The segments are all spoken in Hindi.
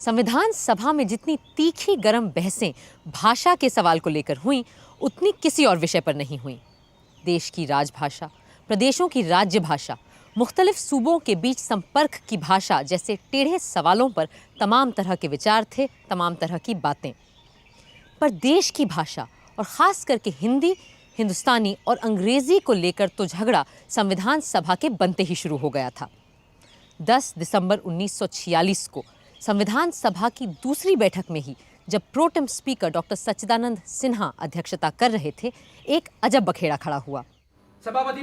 संविधान सभा में जितनी तीखी गरम बहसें भाषा के सवाल को लेकर हुईं, उतनी किसी और विषय पर नहीं हुईं। देश की राजभाषा, प्रदेशों की राज्य भाषा, मुख्तलिफ सूबों के बीच संपर्क की भाषा जैसे टेढ़े सवालों पर तमाम तरह के विचार थे, तमाम तरह की बातें। पर देश की भाषा और ख़ास करके हिंदी, हिंदुस्तानी और अंग्रेज़ी को लेकर तो झगड़ा संविधान सभा के बनते ही शुरू हो गया था। 10 दिसंबर 1946 को संविधान सभा की दूसरी बैठक में ही जब प्रोटेम स्पीकर डॉक्टर सच्चिदानंद सिन्हा अध्यक्षता कर रहे थे, एक अजब बखेड़ा खड़ा हुआ। सभापति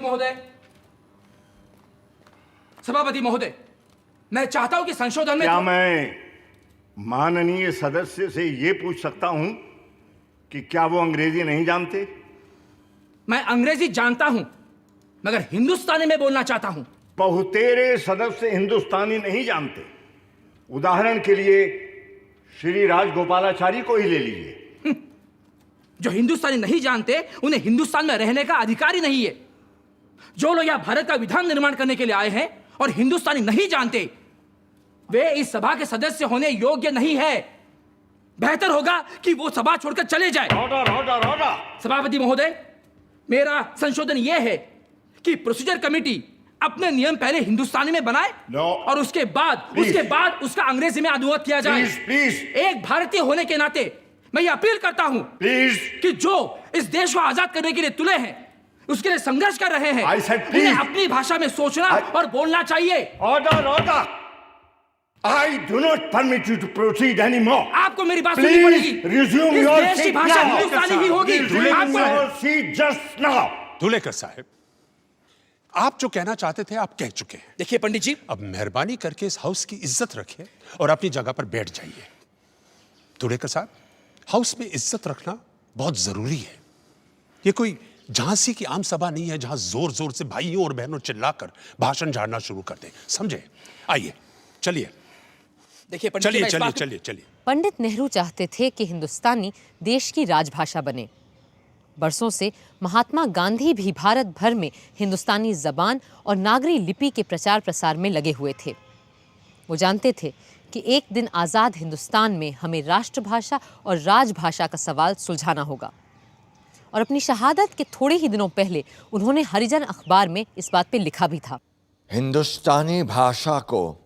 महोदय, मैं चाहता हूं कि संशोधन में क्या मैं माननीय सदस्य से ये पूछ सकता हूं कि क्या वो अंग्रेजी नहीं जानते? मैं अंग्रेजी जानता हूं, मगर हिंदुस्तानी में बोलना चाहता हूं। बहुतेरे सदस्य हिंदुस्तानी नहीं जानते। उदाहरण के लिए श्री राजगोपालाचारी को ही ले लीजिए। जो हिंदुस्तानी नहीं जानते उन्हें हिंदुस्तान में रहने का अधिकार ही नहीं है। जो लोग यहाँ भारत का विधान निर्माण करने के लिए आए हैं और हिंदुस्तानी नहीं जानते, वे इस सभा के सदस्य होने योग्य नहीं है। बेहतर होगा कि वो सभा छोड़कर चले जाए। ऑर्डर। सभापति महोदय, मेरा संशोधन यह है कि प्रोसीजर कमेटी अपने नियम पहले हिंदुस्तानी में बनाए और उसके बाद उसका अंग्रेजी में अनुवाद किया जाए। प्लीज। एक भारतीय होने के नाते मैं ये अपील करता हूं कि जो इस देश को आजाद करने के लिए तुले हैं, उसके लिए संघर्ष कर रहे हैं, उन्हें अपनी भाषा में सोचना और बोलना चाहिए। Order. I do not permit you to proceed anymore. आपको मेरी बात सुननी पड़ेगी। Resume इस your देश की seat भाषा now. हिंदुस्तानी ही होगी। Resume your seat just now. Dhulekar साहब, आप जो कहना चाहते थे आप कह चुके हैं। देखिए पंडित जी, अब मेहरबानी करके इस हाउस की इज्जत रखिए और अपनी जगह पर बैठ जाइए। धुलेकर साहब, हाउस में इज्जत रखना बहुत जरूरी है। ये कोई झांसी की आम सभा नहीं है जहां जोर जोर से भाइयों और बहनों चिल्लाकर भाषण झाड़ना शुरू कर दें। समझे? आइए, चलिए। देखिए पंडित जी, चलिए। पंडित नेहरू चाहते थे कि हिंदुस्तानी देश की राजभाषा बने। बरसों से महात्मा गांधी भी भारत भर में हिंदुस्तानी जबान और नागरी लिपि के प्रचार प्रसार में लगे हुए थे। वो जानते थे कि एक दिन आज़ाद हिंदुस्तान में हमें राष्ट्रभाषा और राजभाषा का सवाल सुलझाना होगा। और अपनी शहादत के थोड़े ही दिनों पहले उन्होंने हरिजन अखबार में इस बात पे लिखा भी था। हिंदुस्तानी भाषा को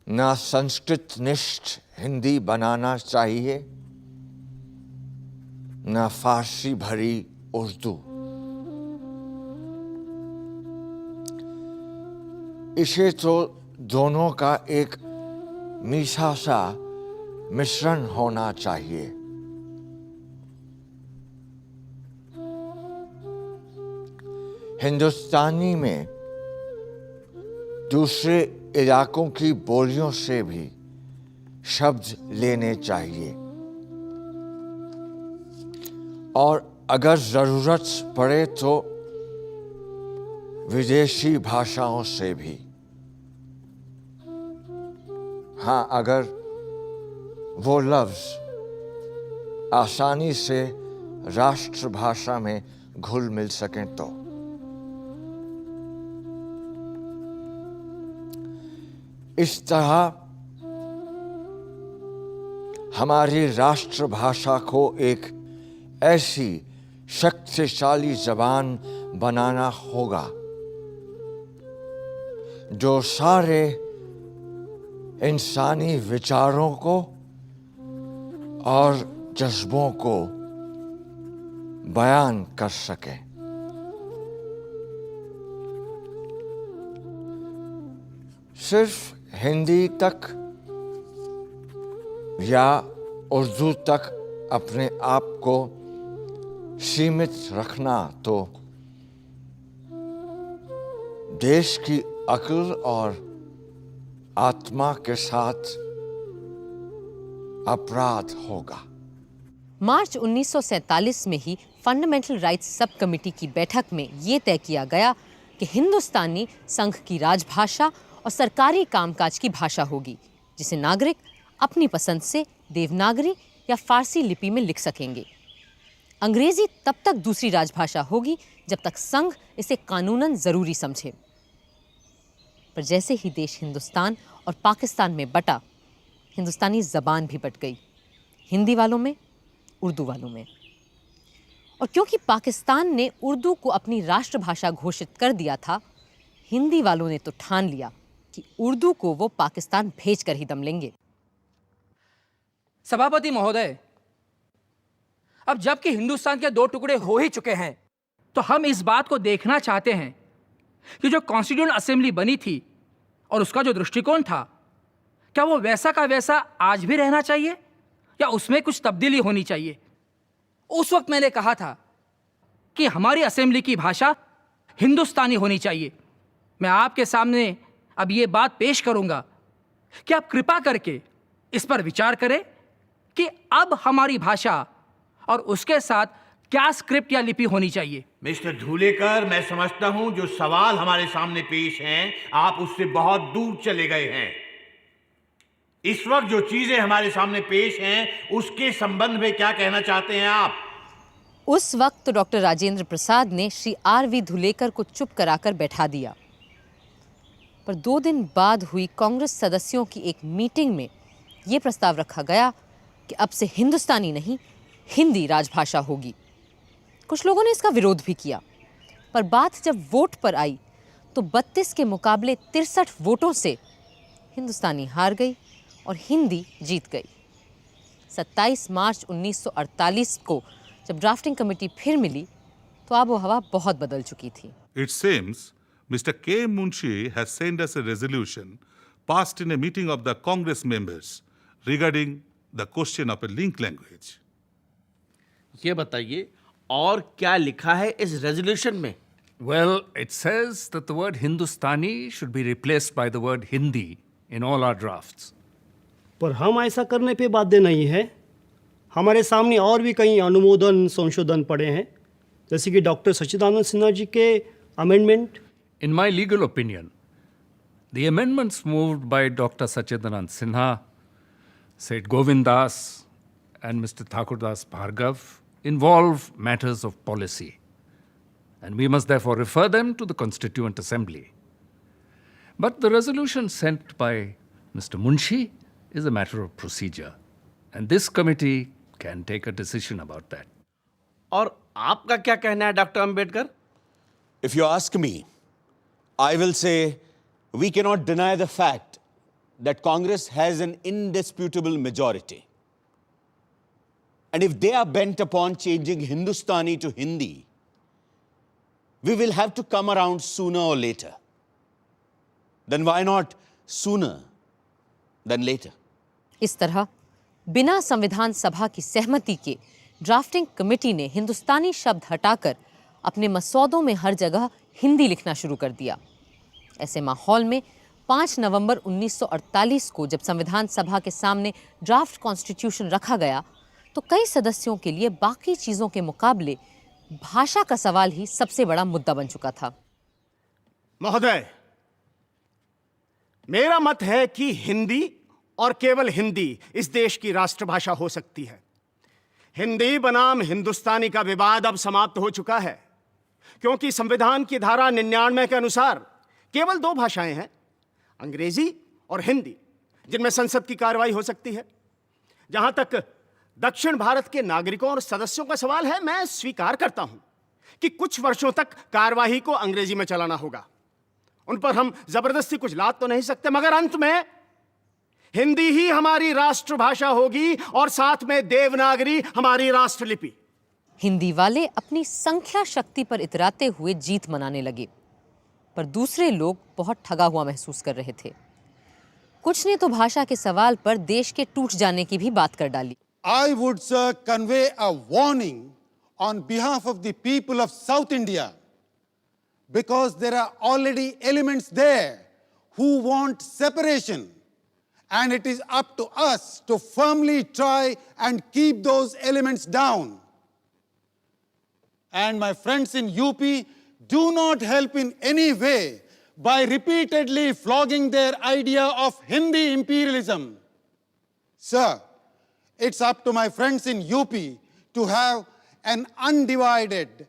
न संस्कृत निष्ठ हिंदी बनाना चाहिए, न फारसी भरी उर्दू। इसे तो दोनों का एक मीठा सा मिश्रण होना चाहिए। हिंदुस्तानी में दूसरे इलाकों की बोलियों से भी शब्द लेने चाहिए और अगर जरूरत पड़े तो विदेशी भाषाओं से भी। हाँ, अगर वो लफ्ज आसानी से राष्ट्रभाषा में घुल मिल सकें तो। इस तरह हमारी राष्ट्रभाषा को एक ऐसी शक्तिशाली जबान बनाना होगा जो सारे इंसानी विचारों को और जज्बों को बयान कर सके। सिर्फ हिंदी तक या उर्दू तक अपने आप को सीमित रखना तो देश की अक्ल और आत्मा के साथ अपराध होगा। मार्च 1947 में ही फंडामेंटल राइट्स सब कमेटी की बैठक में ये तय किया गया कि हिंदुस्तानी संघ की राजभाषा और सरकारी कामकाज की भाषा होगी, जिसे नागरिक अपनी पसंद से देवनागरी या फारसी लिपि में लिख सकेंगे। अंग्रेजी तब तक दूसरी राजभाषा होगी जब तक संघ इसे कानूनन ज़रूरी समझे। पर जैसे ही देश हिंदुस्तान और पाकिस्तान में बटा, हिंदुस्तानी ज़बान भी बट गई, हिंदी वालों में, उर्दू वालों में। और क्योंकि पाकिस्तान ने उर्दू को अपनी राष्ट्रभाषा घोषित कर दिया था, हिंदी वालों ने तो ठान लिया कि उर्दू को वो पाकिस्तान भेज कर ही दम लेंगे। सभापति महोदय, अब जबकि हिंदुस्तान के 2 टुकड़े हो ही चुके हैं, तो हम इस बात को देखना चाहते हैं कि जो कॉन्स्टिट्यूएंट असेंबली बनी थी और उसका जो दृष्टिकोण था, क्या वो वैसा का वैसा आज भी रहना चाहिए या उसमें कुछ तब्दीली होनी चाहिए। उस वक्त मैंने कहा था कि हमारी असेंबली की भाषा हिंदुस्तानी होनी चाहिए। मैं आपके सामने अब ये बात पेश करूंगा कि आप कृपा करके इस पर विचार करें कि अब हमारी भाषा और उसके साथ क्या स्क्रिप्ट या लिपि होनी चाहिए। मिस्टर धूलेकर, मैं समझता हूं जो सवाल हमारे सामने पेश हैं, आप उससे बहुत दूर चले गए हैं। इस वक्त जो चीजें हमारे सामने पेश हैं, उसके संबंध में क्या कहना चाहते हैं आप? उस वक्त तो डॉक्टर राजेंद्र प्रसाद ने श्री आर.वी. धुलेकर को चुप कराकर बैठा दिया, पर 2 दिन बाद हुई कांग्रेस सदस्यों की एक मीटिंग में ये प्रस्ताव रखा गया कि अब से हिंदुस्तानी नहीं, हिंदी राजभाषा होगी। कुछ लोगों ने इसका विरोध भी किया, पर बात जब वोट पर आई तो 32 के मुकाबले 63 वोटों से हिंदुस्तानी हार गई और हिंदी जीत गई। 27 मार्च 1948 को जब ड्राफ्टिंग कमेटी फिर मिली तो आबो हवा बहुत बदल चुकी थी। It seems Mr. K. Munshi has sent us a resolution passed in a meeting of the Congress members regarding the question of a link language. ये बताइए और क्या लिखा है इस रेजोल्यूशन में? Well, it says that the word Hindustani should be replaced by the word Hindi in all our drafts. पर हम ऐसा करने पे बाध्य नहीं है। हमारे सामने और भी कई अनुमोदन संशोधन पड़े हैं, जैसे कि डॉक्टर सच्चिदानंद सिन्हा जी के amendment. In my legal opinion, the amendments moved by Dr. Sachidanand Sinha, Seth Govind Das, and Mr. Thakurdas Bhargav involve matters of policy, and we must therefore refer them to the Constituent Assembly. But the resolution sent by Mr. Munshi is a matter of procedure, and this committee can take a decision about that. और आपका क्या कहना है doctor Ambedkar? If you ask me, I will say we cannot deny the fact that Congress has an indisputable majority. And if they are bent upon changing Hindustani to Hindi, we will have to come around sooner or later. Then why not sooner than later? इस तरह बिना संविधान सभा की सहमति के ड्राफ्टिंग कमेटी ने हिंदुस्तानी शब्द हटाकर अपने मसौदों में हर जगह हिंदी लिखना शुरू कर दिया। ऐसे माहौल में 5 नवंबर 1948 को जब संविधान सभा के सामने ड्राफ्ट कॉन्स्टिट्यूशन रखा गया तो कई सदस्यों के लिए बाकी चीजों के मुकाबले भाषा का सवाल ही सबसे बड़ा मुद्दा बन चुका था। महोदय, मेरा मत है कि हिंदी और केवल हिंदी इस देश की राष्ट्रभाषा हो सकती है। हिंदी बनाम हिंदुस्तानी का विवाद अब समाप्त हो चुका है, क्योंकि संविधान की धारा 99 के अनुसार केवल 2 भाषाएं हैं, अंग्रेजी और हिंदी, जिनमें संसद की कार्रवाई हो सकती है। जहां तक दक्षिण भारत के नागरिकों और सदस्यों का सवाल है, मैं स्वीकार करता हूं कि कुछ वर्षों तक कार्यवाही को अंग्रेजी में चलाना होगा। उन पर हम जबरदस्ती कुछ लाद तो नहीं सकते, मगर अंत में हिंदी ही हमारी राष्ट्रभाषा होगी और साथ में देवनागरी हमारी राष्ट्रलिपि। हिंदी वाले अपनी संख्या शक्ति पर इतराते हुए जीत मनाने लगे, पर दूसरे लोग बहुत ठगा हुआ महसूस कर रहे थे। कुछ ने तो भाषा के सवाल पर देश के टूट जाने की भी बात कर डाली। I would, sir, convey a warning on behalf of the people of South India, because there are already elements there who want separation, and it is up to us to firmly try and keep those elements down. And my friends in UP, do not help in any way by repeatedly flogging their idea of Hindi imperialism. Sir, it's up to my friends in UP to have an undivided,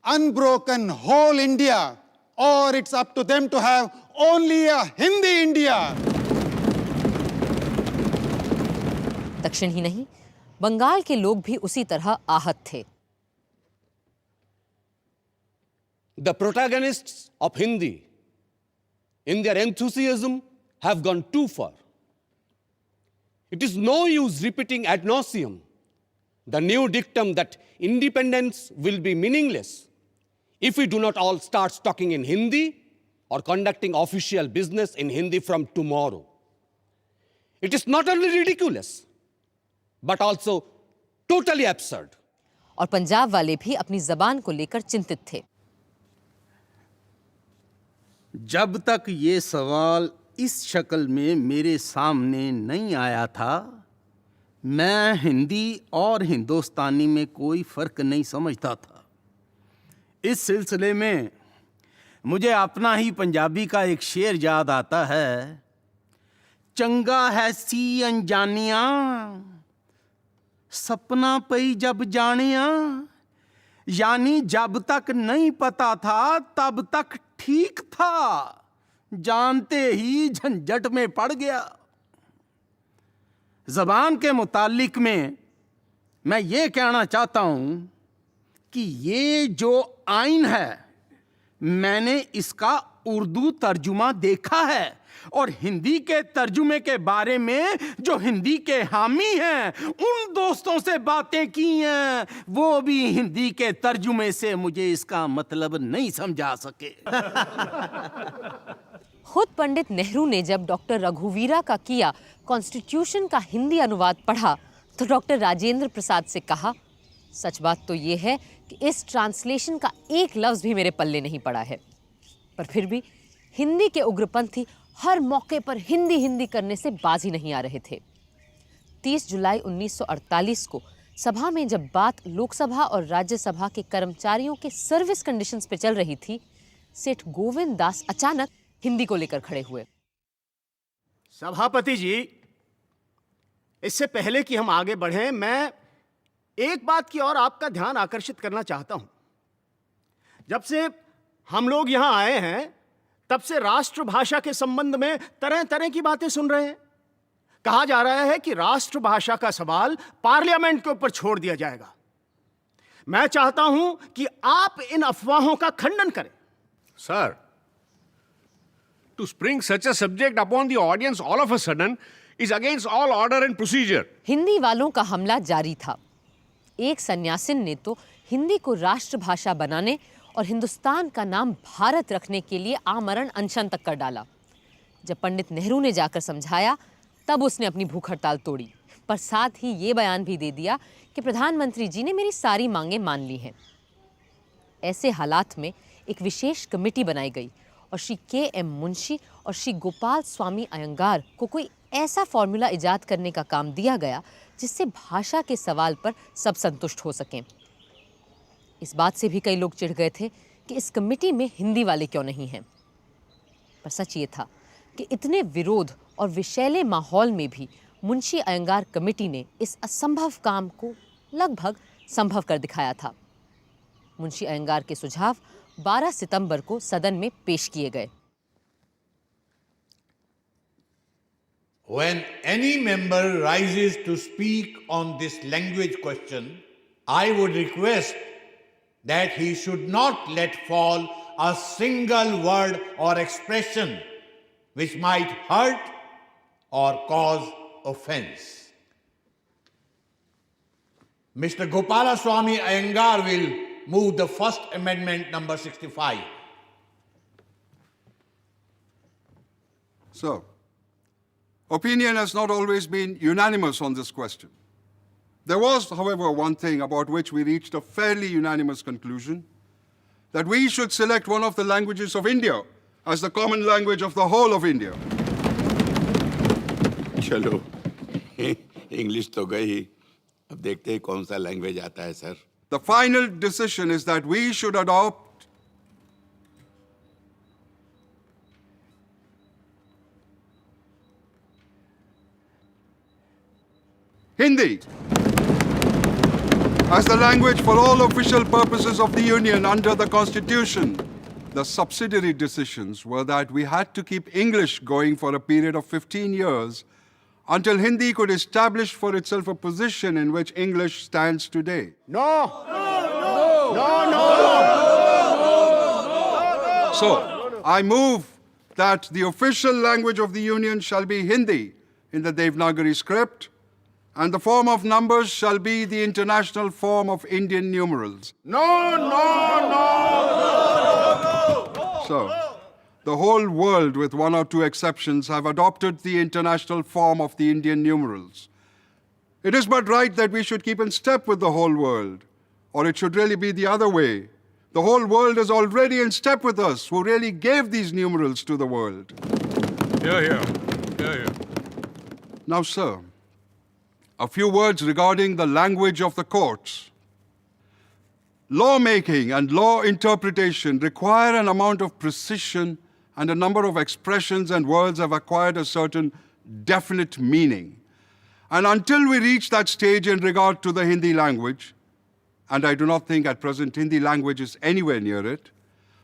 unbroken whole India, or it's up to them to have only a Hindi India. दक्षिण ही नहीं, बंगाल के लोग भी उसी तरह आहत थे। The protagonists of Hindi, in their enthusiasm, have gone too far. It is no use repeating ad nauseum the new dictum that independence will be meaningless if we do not all start talking in Hindi or conducting official business in Hindi from tomorrow. It is not only ridiculous, but also totally absurd. और पंजाब वाले भी अपनी जबान को लेकर चिंतित थे। जब तक ये सवाल इस शक्ल में मेरे सामने नहीं आया था, मैं हिंदी और हिंदुस्तानी में कोई फर्क नहीं समझता था। इस सिलसिले में मुझे अपना ही पंजाबी का एक शेर याद आता है, चंगा है सी अनजानिया, सपना पई जब जानिया। यानी जब तक नहीं पता था तब तक ठीक था, जानते ही झंझट में पड़ गया। जबान के मुतालिक में मैं ये कहना चाहता हूं कि ये जो आइन है, मैंने इसका उर्दू तर्जुमा देखा है और हिंदी के तर्जुमे के बारे में जो हिंदी के हामी हैं, उन दोस्तों से बातें की हैं, वो भी हिंदी के तर्जुमे से मुझे इसका मतलब नहीं समझा सके। खुद पंडित नेहरू ने जब डॉक्टर रघुवीरा का किया कॉन्स्टिट्यूशन का हिंदी अनुवाद पढ़ा तो डॉक्टर राजेंद्र प्रसाद से कहा, सच बात तो ये है कि इस ट्रांसलेशन का एक लफ्ज भी मेरे पल्ले नहीं पड़ा है। पर फिर भी हिंदी के उग्रपंथी हर मौके पर हिंदी हिंदी करने से बाज ही नहीं आ रहे थे। 30 जुलाई 1948 को सभा में जब बात लोकसभा और राज्यसभा के कर्मचारियों के सर्विस कंडीशंस पे चल रही थी, सेठ गोविंद दास अचानक हिंदी को लेकर खड़े हुए। सभापति जी, इससे पहले कि हम आगे बढ़ें, मैं एक बात की और आपका ध्यान आकर्षित करना चाहता हूं। जब से हम लोग यहां आए हैं, तब से राष्ट्रभाषा के संबंध में तरह तरह की बातें सुन रहे हैं। कहा जा रहा है कि राष्ट्रभाषा का सवाल पार्लियामेंट के ऊपर छोड़ दिया जाएगा। मैं चाहता हूं कि आप इन अफवाहों का खंडन करें। Sir, to spring such a subject upon the audience all of a sudden is against all order and procedure. Hindi वालों का हमला जारी था। एक सन्यासिन ने तो हिंदी को राष्ट्रभाषा बनाने और हिंदुस्तान का नाम भारत रखने के लिए आमरण अनशन तक कर डाला। जब पंडित नेहरू ने जाकर समझाया, तब उसने अपनी भूख हड़ताल तोड़ी, पर साथ ही ये बयान भी दे दिया कि प्रधानमंत्री जी ने मेरी सारी मांगें मान ली हैं। ऐसे हालात में एक विशेष कमेटी बनाई गई और श्री के.एम. मुंशी और श्री गोपाल स्वामी अयंगार को कोई ऐसा फॉर्मूला इजाद करने का काम दिया गया जिससे भाषा के सवाल पर सब संतुष्ट हो सकें। इस बात से भी कई लोग चिढ़ गए थे कि इस कमेटी में हिंदी वाले क्यों नहीं हैं। पर सच ये था कि इतने विरोध और विषैले माहौल में भी मुंशी अयंगार कमेटी ने इस असंभव काम को लगभग संभव कर दिखाया था। मुंशी अयंगार के सुझाव 12 सितंबर को सदन में पेश किए गए। When any member rises to speak on this language question, I would request that he should not let fall a single word or expression which might hurt or cause offense. Mr. Gopalaswamy Iyengar will move the first amendment number 65. Sir, opinion has not always been unanimous on this question. There was, however, one thing about which we reached a fairly unanimous conclusion, that we should select one of the languages of India as the common language of the whole of India. चलो इंग्लिश तो गई, अब देखते हैं कौन सा लैंग्वेज आता है sir. The final decision is that we should adopt Hindi as the language for all official purposes of the Union under the Constitution. The subsidiary decisions were that we had to keep English going for a period of 15 years until Hindi could establish for itself a position in which English stands today. No. So, I move that the official language of the Union shall be Hindi in the Devanagari script, and the form of numbers shall be the international form of Indian numerals. So, the whole world, with one or two exceptions, have adopted the international form of the Indian numerals. It is but right that we should keep in step with the whole world, or it should really be the other way. The whole world is already in step with us, who really gave these numerals to the world. Here. Now, sir, a few words regarding the language of the courts. Lawmaking and law interpretation require an amount of precision, and a number of expressions and words have acquired a certain definite meaning. And until we reach that stage in regard to the Hindi language, and I do not think at present Hindi language is anywhere near it,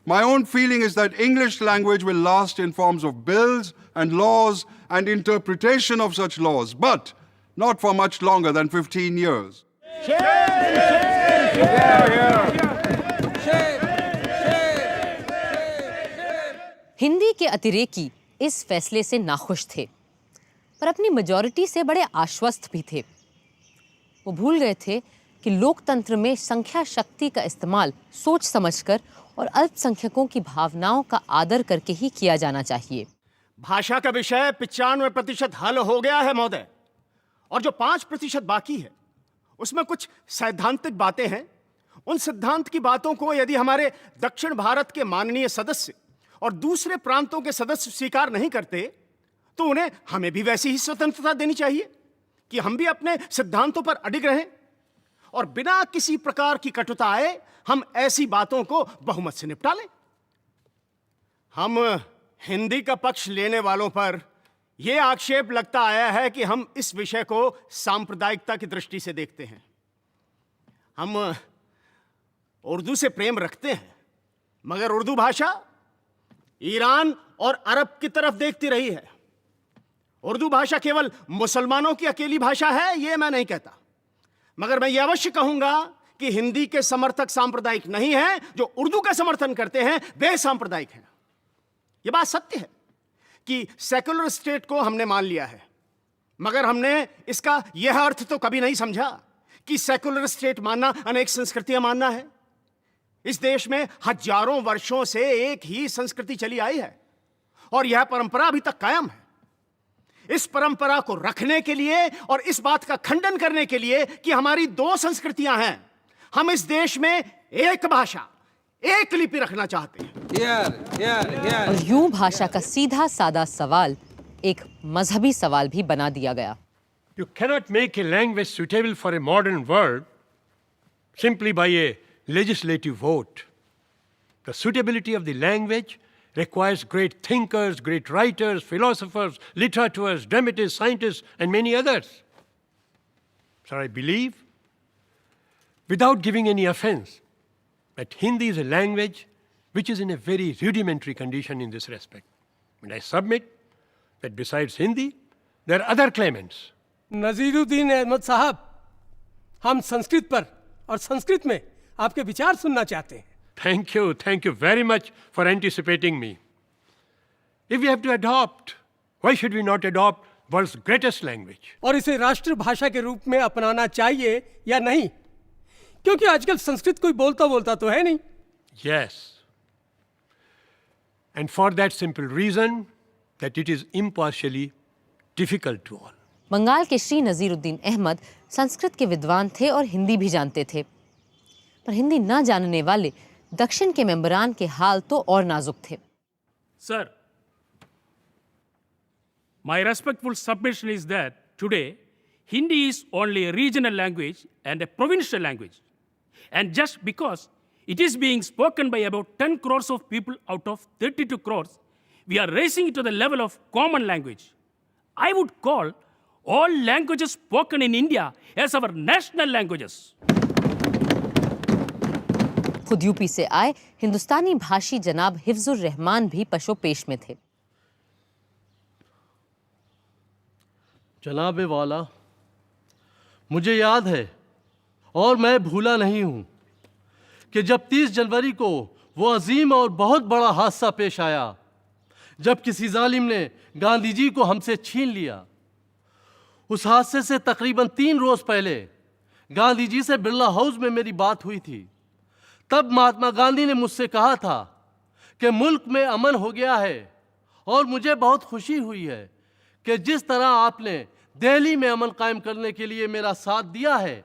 my own feeling is that English language will last in forms of bills and laws and interpretation of such laws, but not for much longer than 15 years. Hindi के अतिरेकी इस फैसले से नाखुश थे, पर अपनी मेजॉरिटी से बड़े आश्वस्त भी थे। वो भूल गए थे कि लोकतंत्र में संख्या शक्ति का इस्तेमाल सोच समझकर और अल्पसंख्यकों की भावनाओं का आदर करके ही किया जाना चाहिए। भाषा का विषय 95% हल हो गया है महोदय, और जो 5% बाकी है उसमें कुछ सैद्धांतिक बातें हैं। उन सिद्धांत की बातों को यदि हमारे दक्षिण भारत के माननीय सदस्य और दूसरे प्रांतों के सदस्य स्वीकार नहीं करते तो उन्हें हमें भी वैसी ही स्वतंत्रता देनी चाहिए कि हम भी अपने सिद्धांतों पर अडिग रहें और बिना किसी प्रकार की कटुता आए हम ऐसी बातों को बहुमत से निपटा लें। हम हिंदी का पक्ष लेने वालों पर यह आक्षेप लगता आया है कि हम इस विषय को सांप्रदायिकता की दृष्टि से देखते हैं। हम उर्दू से प्रेम रखते हैं, मगर उर्दू भाषा ईरान और अरब की तरफ देखती रही है। उर्दू भाषा केवल मुसलमानों की अकेली भाषा है, यह मैं नहीं कहता, मगर मैं यह अवश्य कहूंगा कि हिंदी के समर्थक सांप्रदायिक नहीं हैं। जो उर्दू का समर्थन करते हैं वे सांप्रदायिक हैं। यह बात सत्य है कि सेकुलर स्टेट को हमने मान लिया है, मगर हमने इसका यह अर्थ तो कभी नहीं समझा कि सेकुलर स्टेट मानना अनेक संस्कृतियां मानना है। इस देश में हजारों वर्षों से एक ही संस्कृति चली आई है और यह परंपरा अभी तक कायम है। इस परंपरा को रखने के लिए और इस बात का खंडन करने के लिए कि हमारी दो संस्कृतियां हैं, हम इस देश में एक भाषा, एक लिपि रखना चाहते हैं। और यूं भाषा का सीधा सादा सवाल एक मजहबी सवाल भी बना दिया गया। You cannot make a language suitable for a modern world simply by a legislative vote. The suitability of the language requires great thinkers, great writers, philosophers, literateurs, dramatists, scientists, and many others. So I believe, without giving any offense, that Hindi is a language which is in a very rudimentary condition in this respect. And I submit that besides Hindi, there are other claimants. Naziruddin Ahmad साहब, हम संस्कृत पर और संस्कृत में आपके विचार सुनना चाहते हैं। Thank you very much for anticipating me. If we have to adopt, why should we not adopt world's greatest language? और इसे राष्ट्रभाषा के रूप में अपनाना चाहिए या नहीं, क्योंकि आजकल संस्कृत कोई बोलता तो है नहीं। Yes. And for that simple reason that it is impartially difficult to all. Bengal के श्री नजीरुद्दीन अहमद संस्कृत के विद्वान थे और हिंदी भी जानते थे, पर हिंदी न जानने वाले दक्षिण के मेंबरान के हाल तो और नाजुक थे। Sir, my respectful submission is that today Hindi is only a regional language and a provincial language. And just because it is being spoken by about 10 crores of people out of 32 crores, we are raising it to the level of common language. I would call all languages spoken in India as our national languages. खुद यूपी से आए हिंदुस्तानी भाषी जनाब हिफ्जुर रहमान भी पशो पेश में थे। जनाबे वाला, मुझे याद है और मैं भूला नहीं हूं कि जब 30 जनवरी को वो अजीम और बहुत बड़ा हादसा पेश आया जब किसी जालिम ने गांधी जी को हमसे छीन लिया। उस हादसे से तकरीबन 3 रोज पहले गांधी जी से बिरला हाउस में मेरी बात हुई थी। तब महात्मा गांधी ने मुझसे कहा था कि मुल्क में अमन हो गया है और मुझे बहुत खुशी हुई है कि जिस तरह आपने दिल्ली में अमन कायम करने के लिए मेरा साथ दिया है,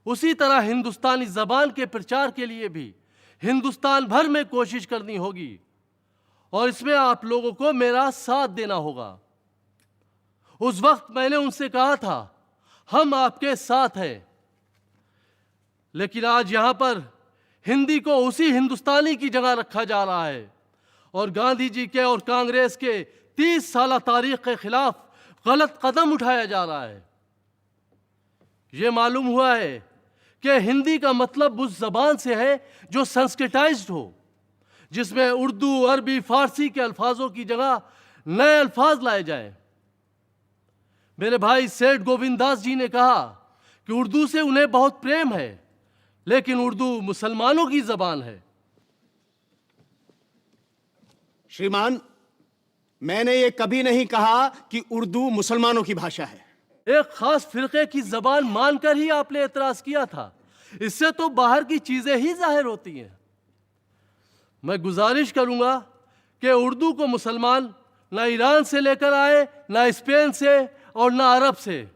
उसी तरह हिंदुस्तानी ज़बान के प्रचार के लिए भी हिंदुस्तान भर में कोशिश करनी होगी और इसमें आप लोगों को मेरा साथ देना होगा। उस वक्त मैंने उनसे कहा था, हम आपके साथ हैं। लेकिन आज यहां पर हिंदी को उसी हिंदुस्तानी की जगह रखा जा रहा है और गांधी जी के और कांग्रेस के 30 साल तारीख के खिलाफ गलत कदम उठाया जा रहा है। ये मालूम हुआ है कि हिंदी का मतलब उस जबान से है जो संस्कृताइज्ड हो, जिसमें उर्दू, अरबी, फारसी के अल्फाजों की जगह नए अल्फाज लाए जाएं। मेरे भाई सेठ गोविंद दास जी ने कहा कि उर्दू से उन्हें बहुत प्रेम है, लेकिन उर्दू मुसलमानों की जबान है। श्रीमान, मैंने ये कभी नहीं कहा कि उर्दू मुसलमानों की भाषा है। एक खास फिरके की जबान मानकर ही आपने एतराज किया था। इससे तो बाहर की चीजें ही जाहिर होती हैं। मैं गुजारिश करूंगा कि उर्दू को मुसलमान ना ईरान से लेकर आए, ना स्पेन से और ना अरब से,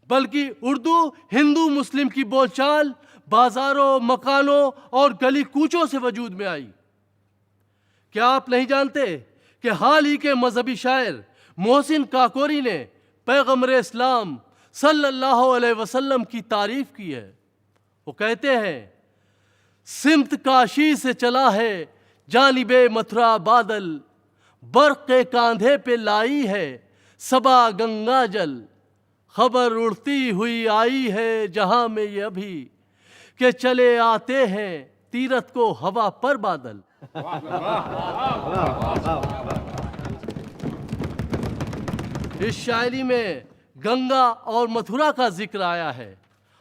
बल्कि उर्दू हिंदू मुस्लिम की बोलचाल बाजारों, मकानों और गली कूचों से वजूद में आई। क्या आप नहीं जानते कि हाल ही के मजहबी शायर मोहसिन काकोरी ने पैगम्बर इस्लाम सल्लल्लाहु अलैहि वसल्लम की तारीफ की है। वो कहते हैं, सिमत काशी से चला है जानिबे मथुरा बादल, बर्क़ के कांधे पे लाई है सबा गंगा जल, खबर उड़ती हुई आई है जहां में ये अभी के चले आते हैं तीरथ को हवा पर बादल। इस शायरी में गंगा और मथुरा का जिक्र आया है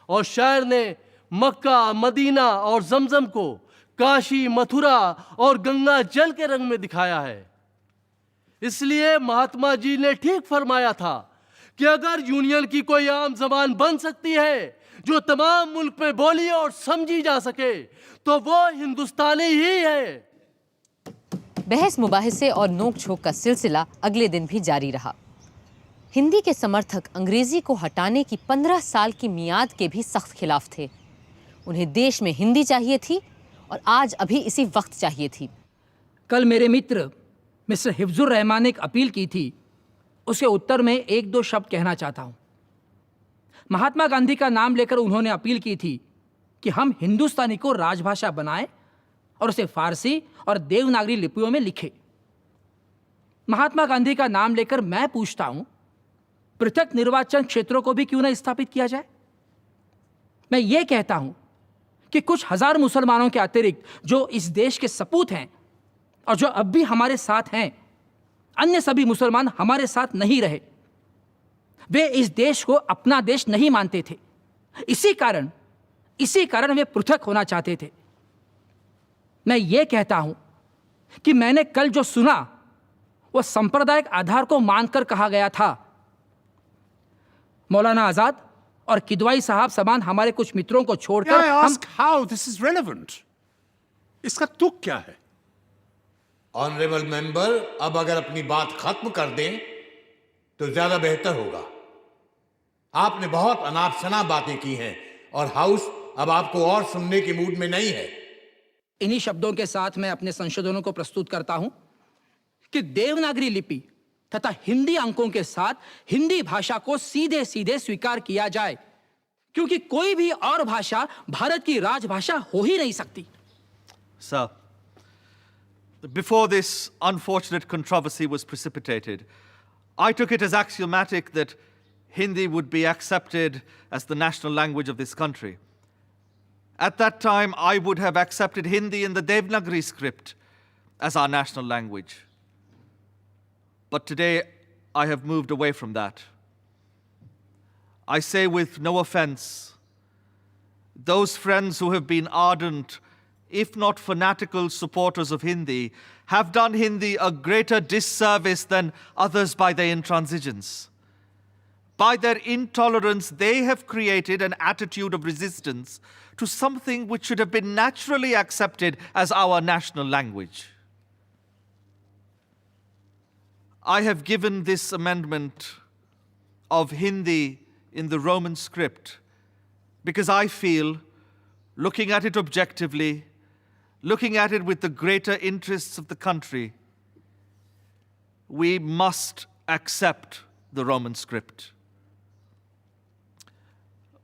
और शायर ने मक्का, मदीना और जमजम को काशी, मथुरा और गंगा जल के रंग में दिखाया है। इसलिए महात्मा जी ने ठीक फरमाया था कि अगर यूनियन की कोई आम जबान बन सकती है जो तमाम मुल्क में बोली और समझी जा सके, तो वो हिंदुस्तानी ही है। बहस मुबाहिसे और नोक झोंक का सिलसिला अगले दिन भी जारी रहा। हिंदी के समर्थक अंग्रेजी को हटाने की 15 साल की मियाद के भी सख्त खिलाफ थे। उन्हें देश में हिंदी चाहिए थी और आज अभी इसी वक्त चाहिए थी। कल मेरे मित्र मिस्टर हिफ्जुर रहमान ने एक अपील की थी, उसके उत्तर में 1-2 शब्द कहना चाहता हूँ। महात्मा गांधी का नाम लेकर उन्होंने अपील की थी कि हम हिंदुस्तानी को राजभाषा बनाएं और उसे फारसी और देवनागरी लिपियों में लिखें। महात्मा गांधी का नाम लेकर मैं पूछता हूँ, पृथक निर्वाचन क्षेत्रों को भी क्यों न स्थापित किया जाए? मैं ये कहता हूँ कि कुछ हजार मुसलमानों के अतिरिक्त जो इस देश के सपूत हैं और जो अब भी हमारे साथ हैं, अन्य सभी मुसलमान हमारे साथ नहीं रहे। वे इस देश को अपना देश नहीं मानते थे। इसी कारण वे पृथक होना चाहते थे। मैं ये कहता हूं कि मैंने कल जो सुना वो सांप्रदायिक आधार को मानकर कहा गया था। मौलाना आजाद और किदवाई साहब समान हमारे कुछ मित्रों को छोड़कर how this is relevant? इसका तुक क्या है? ऑनरेबल मेंबर, अब अगर अपनी बात खत्म कर दें तो ज्यादा बेहतर होगा। आपने बहुत अनाप शनाप बातें की हैं और हाउस अब आपको और सुनने के मूड में नहीं है। इन्हीं शब्दों के साथ मैं अपने संशोधनों को प्रस्तुत करता हूं कि देवनागरी लिपि तथा हिंदी अंकों के साथ हिंदी भाषा को सीधे सीधे स्वीकार किया जाए, क्योंकि कोई भी और भाषा भारत की राजभाषा हो ही नहीं सकती। Sir, before this unfortunate controversy was precipitated, I took it as axiomatic that Hindi would be accepted as the national language of this country. At that time, I would have accepted Hindi in the Devanagari script as our national language. But today, I have moved away from that. I say with no offense, those friends who have been ardent, if not fanatical supporters of Hindi, have done Hindi a greater disservice than others by their intransigence. By their intolerance, they have created an attitude of resistance to something which should have been naturally accepted as our national language. I have given this amendment of Hindi in the Roman script because I feel, looking at it objectively, looking at it with the greater interests of the country, we must accept the Roman script.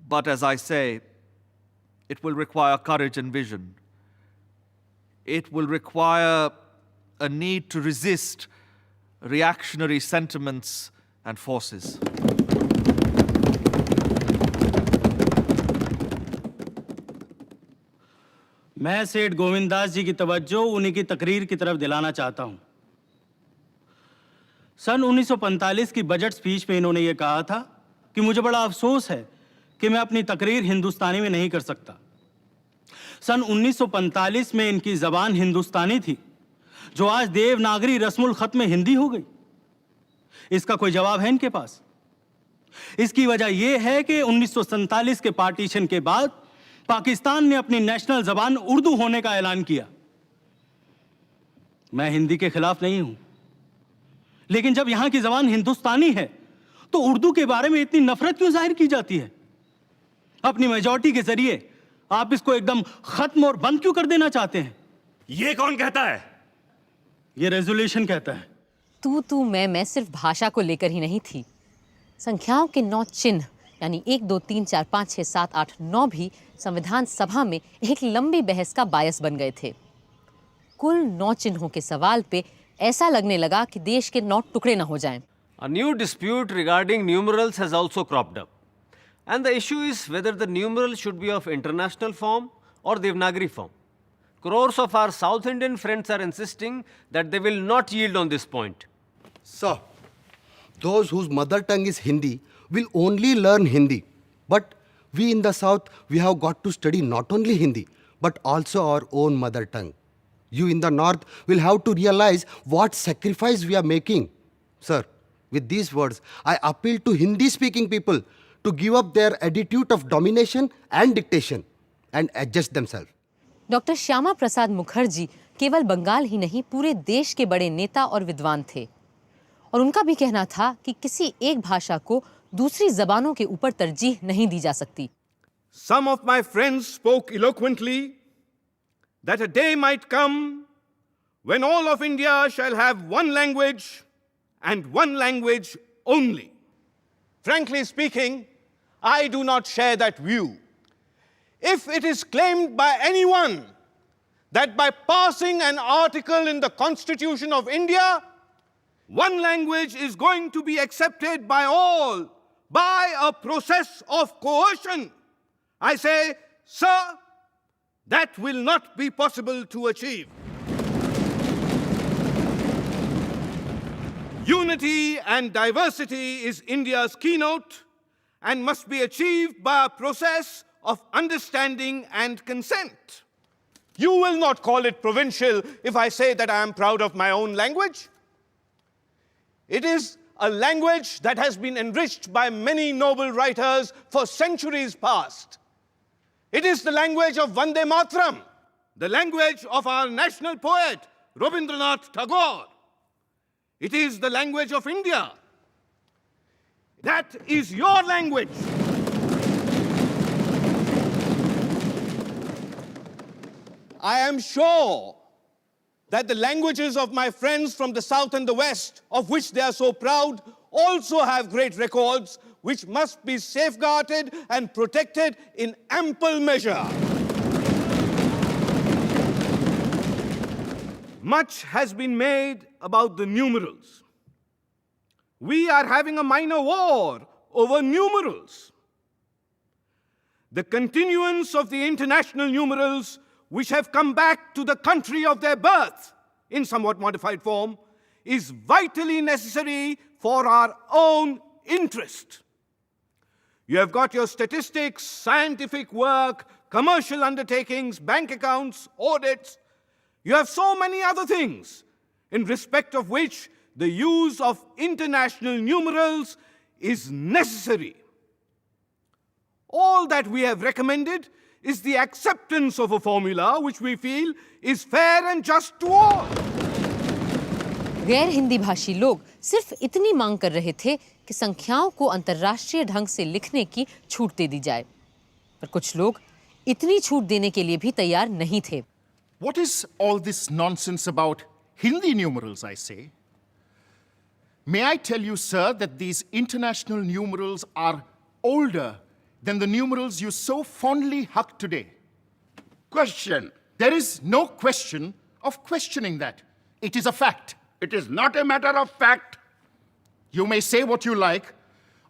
But as I say, it will require courage and vision. It will require a need to resist reactionary sentiments and forces. मैं सेठ गोविंद दास जी की तवज्जो उन्हीं की तकरीर की तरफ दिलाना चाहता हूं। सन 1945 की बजट स्पीच में इन्होंने ये कहा था कि मुझे बड़ा अफसोस है कि मैं अपनी तकरीर हिंदुस्तानी में नहीं कर सकता। सन 1945 में इनकी जबान हिंदुस्तानी थी, जो आज देवनागरी रस्मुल खत में हिंदी हो गई। इसका कोई जवाब है इनके पास? इसकी वजह यह है कि 1947 के पार्टीशन के बाद पाकिस्तान ने अपनी नेशनल जबान उर्दू होने का ऐलान किया। मैं हिंदी के खिलाफ नहीं हूं, लेकिन जब यहां की जबान हिंदुस्तानी है तो उर्दू के बारे में इतनी नफरत क्यों जाहिर की जाती है? अपनी मेजॉरिटी के जरिए आप इसको एकदम खत्म और बंद क्यों कर देना चाहते हैं? ये कौन कहता है? ये रेजोल्यूशन कहता है। तू मैं सिर्फ भाषा को लेकर ही नहीं थी। संख्याओं के 9 चिन्ह यानी 1, 2, 3, 4, 5, 6, 7, 8, 9 भी संविधान सभा में एक लंबी बहस का बायस बन गए थे। कुल 9 चिन्हों के सवाल पे ऐसा लगने लगा कि देश के 9 टुकड़े न हो जाएं। A new dispute regarding numerals has also cropped up. And the issue is whether the numeral should be of international form or Devanagari form. Crores of our South Indian friends are insisting that they will not yield on this point. Sir, those whose mother tongue is Hindi will only learn Hindi. But we in the South, we have got to study not only Hindi, but also our own mother tongue. You in the North will have to realize what sacrifice we are making. Sir, with these words, I appeal to Hindi-speaking people to give up their attitude of domination and dictation and adjust themselves. Doctor Shyama Prasad Mukherjee केवल बंगाल ही नहीं पूरे देश के बड़े नेता और विद्वान थे, और उनका भी कहना था कि किसी एक भाषा को दूसरी जबानों के ऊपर तरजीह नहीं दी जा सकती। Some of my friends spoke eloquently that a day might come when all of India shall have one language and one language only. Frankly speaking, I do not share that view. If it is claimed by anyone that by passing an article in the Constitution of India, one language is going to be accepted by all by a process of coercion, I say, sir, that will not be possible to achieve. Unity and diversity is India's keynote and must be achieved by a process of understanding and consent. You will not call it provincial if I say that I am proud of my own language. It is a language that has been enriched by many noble writers for centuries past. It is the language of Vande Mataram, the language of our national poet, Rabindranath Tagore. It is the language of India. That is your language. I am sure that the languages of my friends from the South and the West, of which they are so proud, also have great records which must be safeguarded and protected in ample measure. Much has been made about the numerals. We are having a minor war over numerals. The continuance of the international numerals, which have come back to the country of their birth in somewhat modified form, is vitally necessary for our own interest. You have got your statistics, scientific work, commercial undertakings, bank accounts, audits. You have so many other things in respect of which the use of international numerals is necessary. All that we have recommended is the acceptance of a formula which we feel is fair and just to all. गैर हिंदी भाषी लोग सिर्फ इतनी मांग कर रहे थे कि संख्याओं को अंतर्राष्ट्रीय ढंग से लिखने की छूट दे दी जाए, पर कुछ लोग इतनी छूट देने के लिए भी तैयार नहीं थे। What is all this nonsense about Hindi numerals, I say? May I tell you, sir, that these international numerals are older than the numerals you so fondly hug today? Question. There is no question of questioning that. It is a fact. It is not a matter of fact. You may say what you like.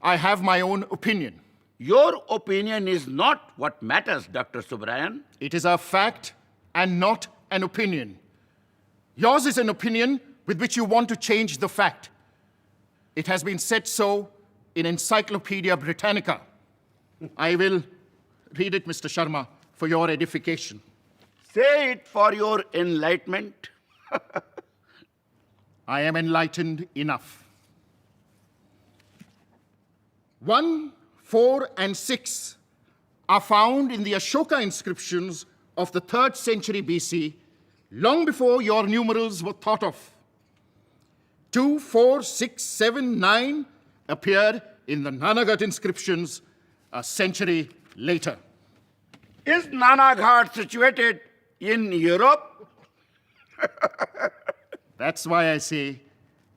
I have my own opinion. Your opinion is not what matters, Dr. Subrayan. It is a fact and not an opinion. Yours is an opinion with which you want to change the fact. It has been said so in Encyclopedia Britannica. I will read it, Mr. Sharma, for your edification. Say it for your enlightenment. I am enlightened enough. 1, 4, and 6 are found in the Ashoka inscriptions of the 3rd century BC, long before your numerals were thought of. 2, 4, 6, 7, 9 appeared in the Nanagarh inscriptions a century later. Is Nanagarh situated in Europe? That's why I say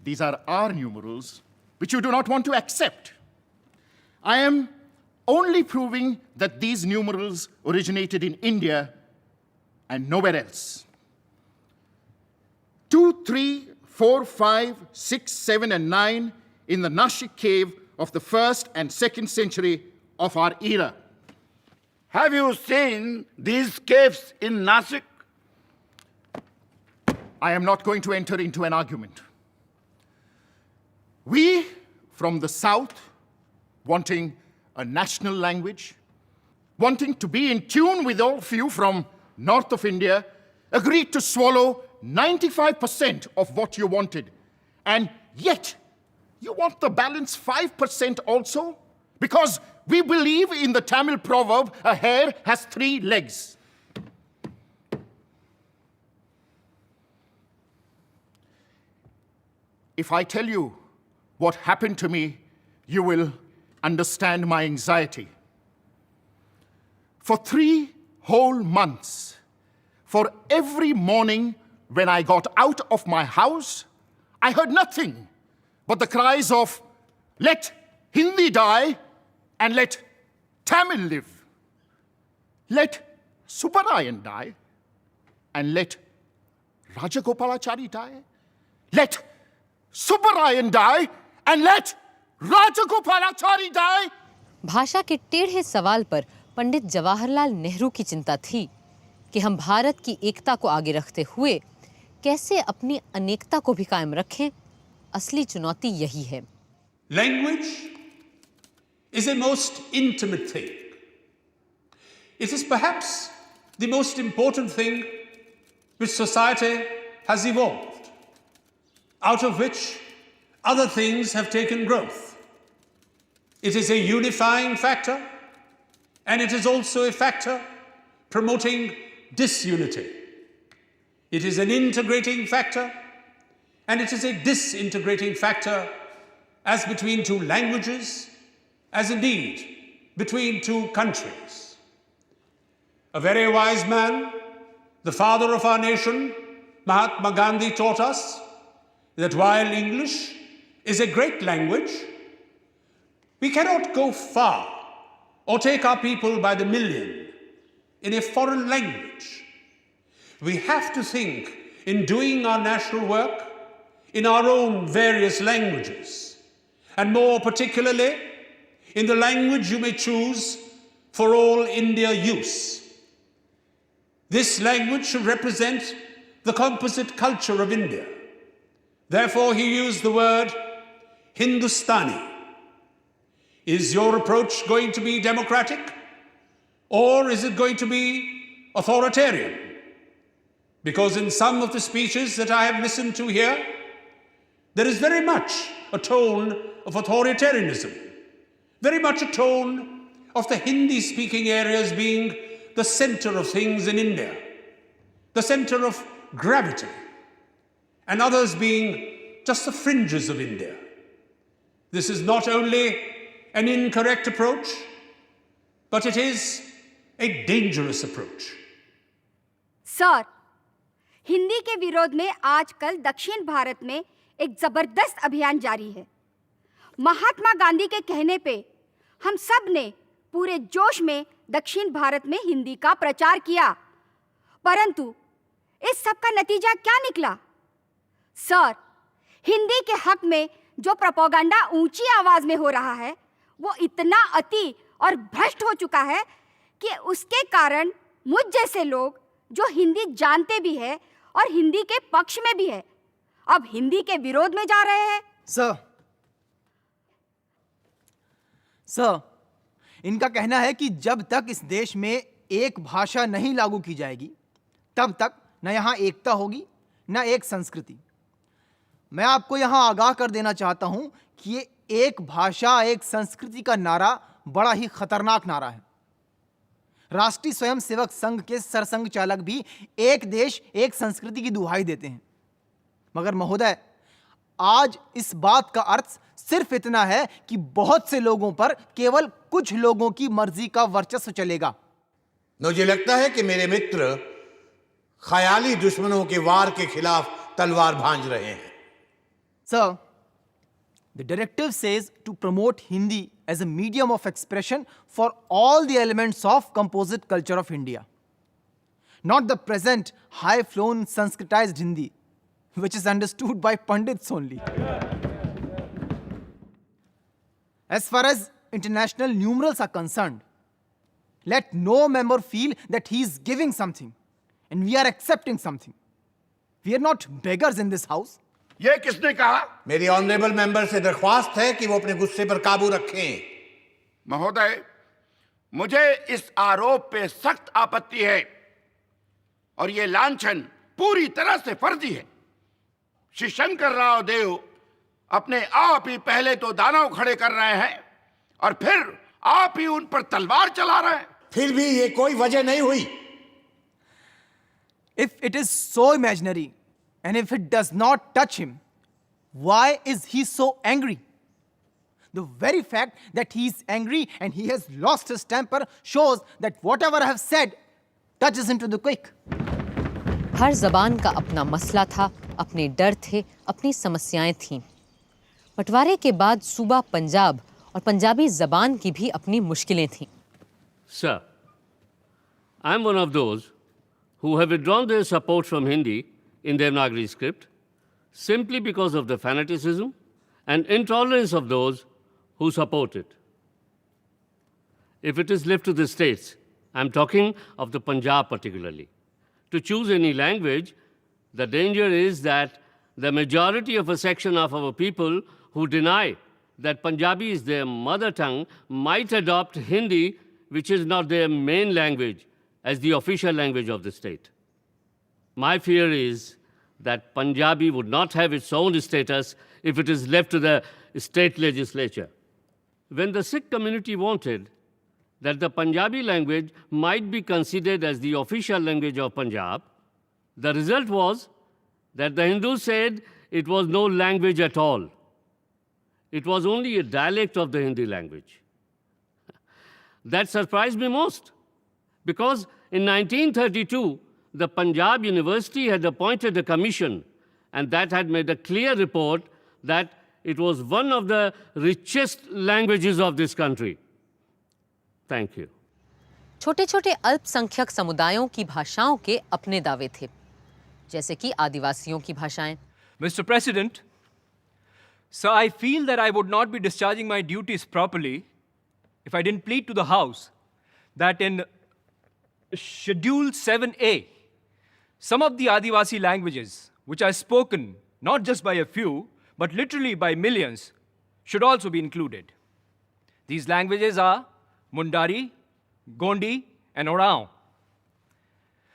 these are our numerals, which you do not want to accept. I am only proving that these numerals originated in India and nowhere else. 2, 3, 4, 5, 6, 7, and 9 in the Nashik cave of the 1st and 2nd century of our era. Have you seen these caves in Nashik? I am not going to enter into an argument. We from the South, wanting a national language, wanting to be in tune with all of you from north of India, agreed to swallow 95% of what you wanted. And yet, you want the balance 5% also? Because we believe in the Tamil proverb, a hare has 3 legs. If I tell you what happened to me, you will understand my anxiety. For 3 whole months, for every morning when I got out of my house, I heard nothing but the cries of, "Let Hindi die and let Tamil live. Let Subbarayan die and let Rajagopalachari die. Let Subbarayan die and let Rajagopalachari die." भाषा के टेढ़े सवाल पर पंडित जवाहरलाल नेहरू की चिंता थी कि हम भारत की एकता को आगे रखते हुए कैसे अपनी अनेकता को भी कायम रखें। असली चुनौती यही है। Language is a most intimate thing. It is perhaps the most important thing which society has evolved, out of which other things have taken growth. It is a unifying factor, and it is also a factor promoting disunity. It is an integrating factor, and it is a disintegrating factor, as between 2 languages, as indeed between 2 countries. A very wise man, the father of our nation, Mahatma Gandhi, taught us that while English is a great language, we cannot go far or take our people by the million in a foreign language. We have to think in doing our national work in our own various languages, and more particularly in the language you may choose for all India use. This language should represent the composite culture of India. Therefore, he used the word Hindustani. Is your approach going to be democratic? Or is it going to be authoritarian? Because in some of the speeches that I have listened to here, there is very much a tone of authoritarianism, very much a tone of the Hindi-speaking areas being the center of things in India, the center of gravity, and others being just the fringes of India. This is not only an incorrect approach, but it is a dangerous approach. Sir, Hindi के विरोध में आजकल दक्षिण भारत में एक जबरदस्त अभियान जारी है। महात्मा गांधी के कहने पे हम सब ने पूरे जोश में दक्षिण भारत में हिंदी का प्रचार किया, परंतु इस सब का नतीजा क्या निकला? सर, हिंदी के हक में जो प्रोपेगेंडा ऊंची आवाज में हो रहा है, वो इतना अति और भ्रष्ट हो चुका है कि उसके कारण मुझ जैसे लोग जो हिंदी जानते भी है और हिंदी के पक्ष में भी है, अब हिंदी के विरोध में जा रहे हैं। सर, इनका कहना है कि जब तक इस देश में एक भाषा नहीं लागू की जाएगी, तब तक न यहाँ एकता होगी न एक संस्कृति। मैं आपको यहाँ आगाह कर देना चाहता हूँ कि ये एक भाषा एक संस्कृति का नारा बड़ा ही खतरनाक नारा है। राष्ट्रीय स्वयंसेवक संघ के सरसंघ चालक भी एक देश एक संस्कृति की दुहाई देते हैं, मगर महोदय, आज इस बात का अर्थ सिर्फ इतना है कि बहुत से लोगों पर केवल कुछ लोगों की मर्जी का वर्चस्व चलेगा। मुझे लगता है कि मेरे मित्र ख्याली दुश्मनों के वार के खिलाफ तलवार भांज रहे हैं। Sir, the directive says to promote Hindi as a medium of expression for all the elements of composite culture of India, not the present high-flown Sanskritized Hindi, which is understood by Pandits only. As far as international numerals are concerned, let no member feel that he is giving something and we are accepting something. We are not beggars in this house. ये किसने कहा? मेरी ऑनरेबल मेंबर से दरख्वास्त है कि वो अपने गुस्से पर काबू रखें। महोदय, मुझे इस आरोप पे सख्त आपत्ति है और ये लांछन पूरी तरह से फर्जी है। श्री शंकर राव देव अपने आप ही पहले तो दानव खड़े कर रहे हैं और फिर आप ही उन पर तलवार चला रहे हैं। फिर भी ये कोई वजह नहीं हुई। If it is so imaginary and if it does not touch him, why is he so angry? The very fact that he is angry and he has lost his temper shows that whatever I have said touches him to the quick. हर जबान का अपना मसला था, अपने डर थे, अपनी समस्याएं थीं। बंटवारे के बाद सूबा पंजाब और पंजाबी जबान की भी अपनी मुश्किलें थीं। Sir, I am one of those who have withdrawn their support from Hindi in Devanagari script simply because of the fanaticism and intolerance of those who support it. If it is left to the states, I am talking of the Punjab particularly, to choose any language, the danger is that the majority of a section of our people who deny that Punjabi is their mother tongue might adopt Hindi, which is not their main language, as the official language of the state. My fear is that Punjabi would not have its own status if it is left to the state legislature. When the Sikh community wanted that the Punjabi language might be considered as the official language of Punjab, the result was that the Hindus said it was no language at all. It was only a dialect of the Hindi language. That surprised me most, because in 1932, the Punjab University had appointed a commission, and that had made a clear report that it was one of the richest languages of this country. Thank you. छोटे छोटे अल्पसंख्यक समुदायों की भाषाओं के अपने दावे थे, जैसे कि आदिवासियों की भाषाएं। Mr. President, sir, I feel that I would not be discharging my duties properly if I didn't plead to the House that in Schedule 7A, some of the Adivasi languages, which are spoken not just by a few, but literally by millions, should also be included. These languages are Mundari, Gondi, and Oraon.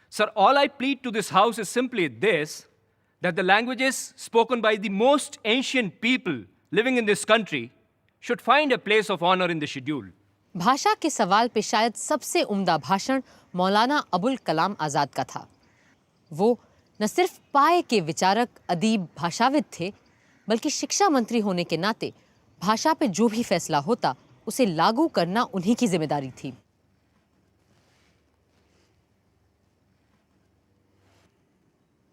Sir, all I plead to this House is simply this, that the languages spoken by the most ancient people living in this country should find a place of honor in the schedule. भाषा के सवाल पे शायद सबसे उम्दा भाषण मौलाना अबुल कलाम आज़ाद का था। वो न सिर्फ पाए के विचारक, अदीब, भाषाविद थे, बल्कि शिक्षा मंत्री होने के नाते भाषा पे जो भी फैसला होता उसे लागू करना उन्हीं की जिम्मेदारी थी।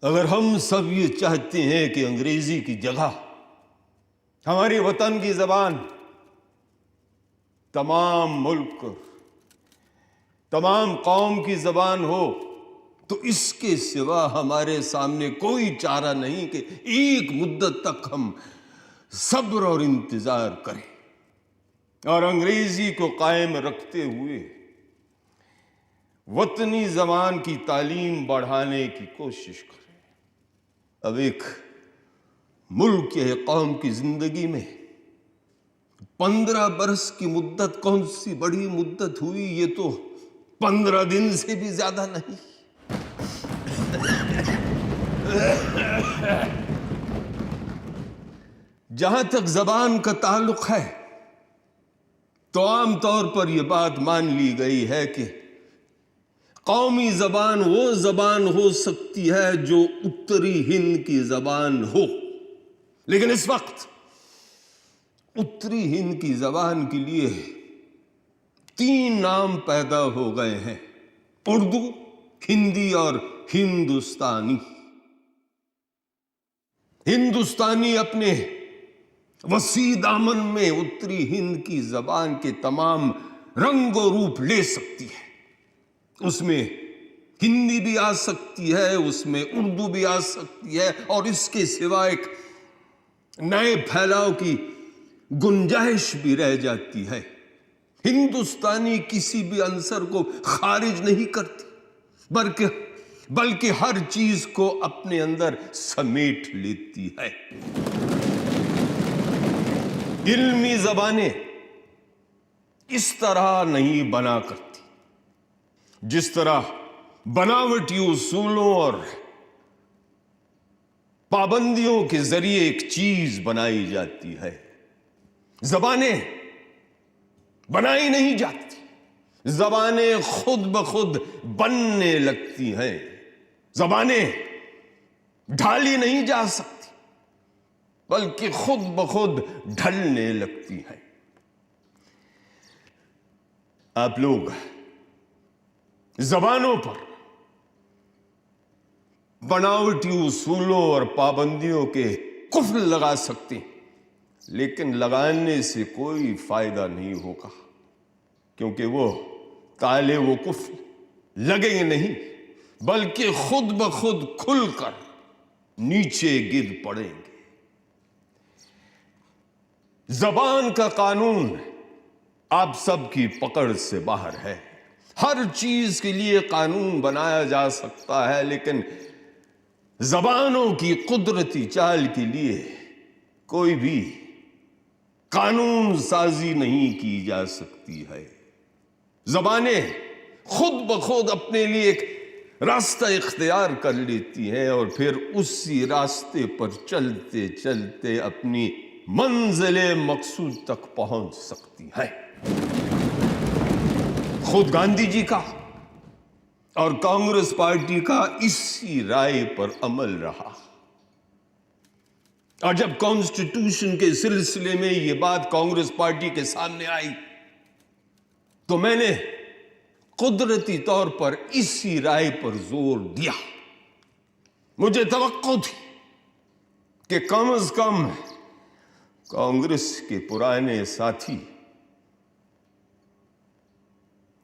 अगर हम सब ये चाहते हैं कि अंग्रेजी की जगह हमारी वतन की जबान तमाम मुल्क, तमाम कौम की जबान हो, तो इसके सिवा हमारे सामने कोई चारा नहीं कि एक मुद्दत तक हम सब्र और इंतजार करें और अंग्रेजी को कायम रखते हुए वतनी जबान की तालीम बढ़ाने की कोशिश करें। अब एक मुल्क या कौम की जिंदगी में 15 बरस की मुद्दत कौन सी बड़ी मुद्दत हुई, ये तो 15 दिन से भी ज्यादा नहीं। जहां तक जबान का ताल्लुक है तो आमतौर पर यह बात मान ली गई है कि कौमी जबान वो जबान हो सकती है जो उत्तरी हिंद की जबान हो, लेकिन इस वक्त उत्तरी हिंद की जबान के लिए 3 नाम पैदा हो गए हैं: उर्दू, हिंदी और हिंदुस्तानी। हिंदुस्तानी अपने वसी दामन में उत्तरी हिंद की जबान के तमाम रंग और रूप ले सकती है। उसमें हिंदी भी आ सकती है, उसमें उर्दू भी आ सकती है और इसके सिवा एक नए फैलाव की गुंजाइश भी रह जाती है। हिंदुस्तानी किसी भी अंसर को खारिज नहीं करती, बल्कि हर चीज को अपने अंदर समेट लेती है। इल्मी जबानें इस तरह नहीं बना करती जिस तरह बनावटी उसूलों और पाबंदियों के जरिए एक चीज बनाई जाती है। जबानें बनाई नहीं जाती, जबानें खुद ब खुद बनने लगती हैं। जबानें ढाली नहीं जा सकती, बल्कि खुद ब खुद ढलने लगती हैं। आप लोग जबानों पर बनावटी उसूलों और पाबंदियों के कुफ्र लगा सकते हैं, लेकिन लगाने से कोई फायदा नहीं होगा, क्योंकि वो ताले वो कुफ्र लगेंगे नहीं, बल्कि खुद ब खुद खुलकर नीचे गिर पड़ेंगे। जबान का कानून आप सबकी पकड़ से बाहर है। हर चीज के लिए कानून बनाया जा सकता है, लेकिन जबानों की कुदरती चाल के लिए कोई भी कानून साजी नहीं की जा सकती है। जबानें खुद ब खुद अपने लिए एक रास्ता इख्तियार कर लेती हैं और फिर उसी रास्ते पर चलते चलते अपनी मंजिले मकसूद तक पहुंच सकती है। खुद गांधी जी का और कांग्रेस पार्टी का इसी राय पर अमल रहा, और जब कॉन्स्टिट्यूशन के सिलसिले में यह बात कांग्रेस पार्टी के सामने आई तो मैंने कुदरती तौर पर इसी राय पर जोर दिया। मुझे तवक्को थी कि कम से कम कांग्रेस के पुराने साथी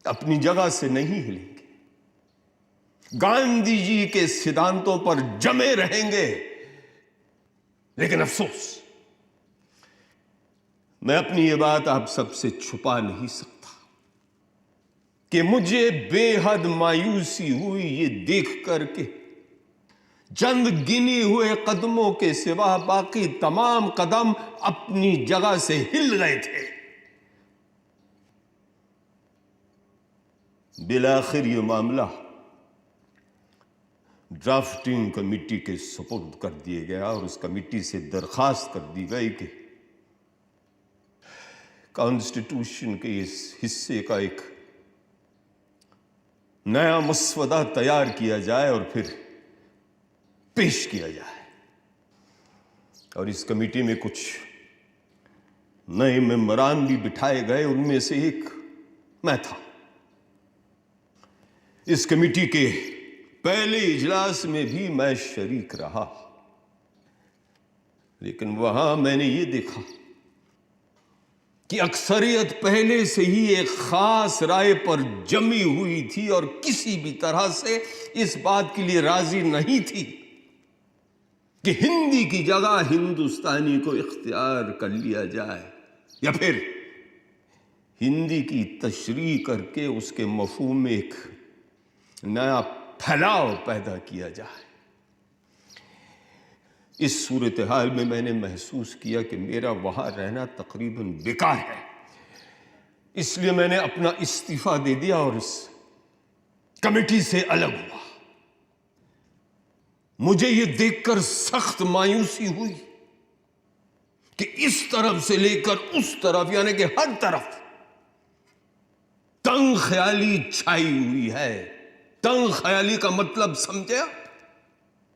अपनी जगह से नहीं हिलेंगे, गांधी जी के सिद्धांतों पर जमे रहेंगे। लेकिन अफसोस, मैं अपनी ये बात आप सबसे छुपा नहीं सकता कि मुझे बेहद मायूसी हुई ये देख करके चंद गिने हुए कदमों के सिवा बाकी तमाम कदम अपनी जगह से हिल गए थे। बिलाखिर ये मामला ड्राफ्टिंग कमेटी के सुपुर्द कर दिया गया और उस कमेटी से दरखास्त कर दी गई कि कॉन्स्टिट्यूशन के इस हिस्से का एक नया मसवदा तैयार किया जाए और फिर पेश किया जाए। और इस कमेटी में कुछ नए मेंबरान भी बिठाए गए, उनमें से एक मैं था। इस कमेटी के पहले इजलास में भी मैं शरीक रहा, लेकिन वहां मैंने ये देखा कि अक्सरियत पहले से ही एक खास राय पर जमी हुई थी और किसी भी तरह से इस बात के लिए राजी नहीं थी कि हिंदी की जगह हिंदुस्तानी को इख्तियार कर लिया जाए या फिर हिंदी की तशरीह करके उसके मफहूम में एक नया फैलाव पैदा किया जाए। इस सूरत हाल में मैंने महसूस किया कि मेरा वहां रहना तकरीबन बेकार है, इसलिए मैंने अपना इस्तीफा दे दिया और इस कमेटी से अलग हुआ। मुझे यह देखकर सख्त मायूसी हुई कि इस तरफ से लेकर उस तरफ यानी कि हर तरफ तंग ख्याली छाई हुई है। तंग ख्याली का मतलब समझे?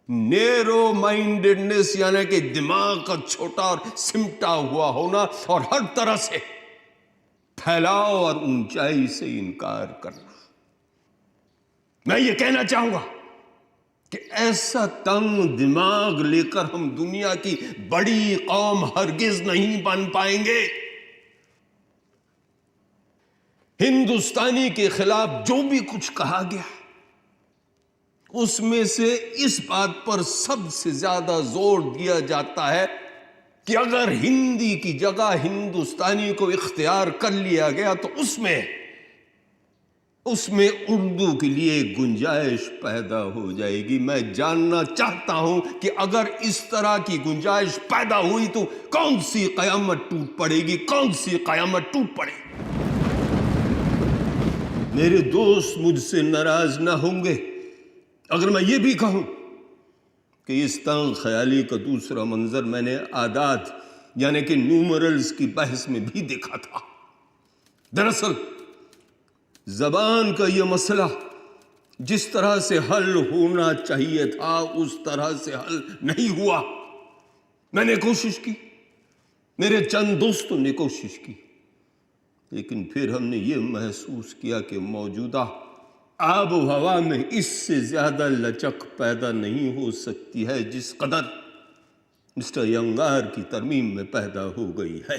नेरो माइंडेडनेस यानी कि दिमाग का छोटा और सिमटा हुआ होना और हर तरह से फैलाव और ऊंचाई से इनकार करना। मैं ये कहना चाहूंगा कि ऐसा तंग दिमाग लेकर हम दुनिया की बड़ी कौम हरगिज नहीं बन पाएंगे। हिंदुस्तानी के खिलाफ जो भी कुछ कहा गया उसमें से इस बात पर सबसे ज्यादा जोर दिया जाता है कि अगर हिंदी की जगह हिंदुस्तानी को इख्तियार कर लिया गया तो उसमें उर्दू के लिए गुंजाइश पैदा हो जाएगी। मैं जानना चाहता हूं कि अगर इस तरह की गुंजाइश पैदा हुई तो कौन सी कयामत टूट पड़ेगी, कौन सी कयामत टूट पड़ेगी। मेरे दोस्त मुझसे नाराज ना होंगे अगर मैं ये भी कहूं कि इस तंग ख्याली का दूसरा मंजर मैंने आदात यानी कि न्यूमरल्स की बहस में भी देखा था। दरअसल जबान का यह मसला जिस तरह से हल होना चाहिए था उस तरह से हल नहीं हुआ। मैंने कोशिश की, मेरे चंद दोस्तों ने कोशिश की, लेकिन फिर हमने ये महसूस किया कि मौजूदा आब हवा में इससे ज्यादा लचक पैदा नहीं हो सकती है जिस कदर मिस्टर यंगार की तरमीम में पैदा हो गई है।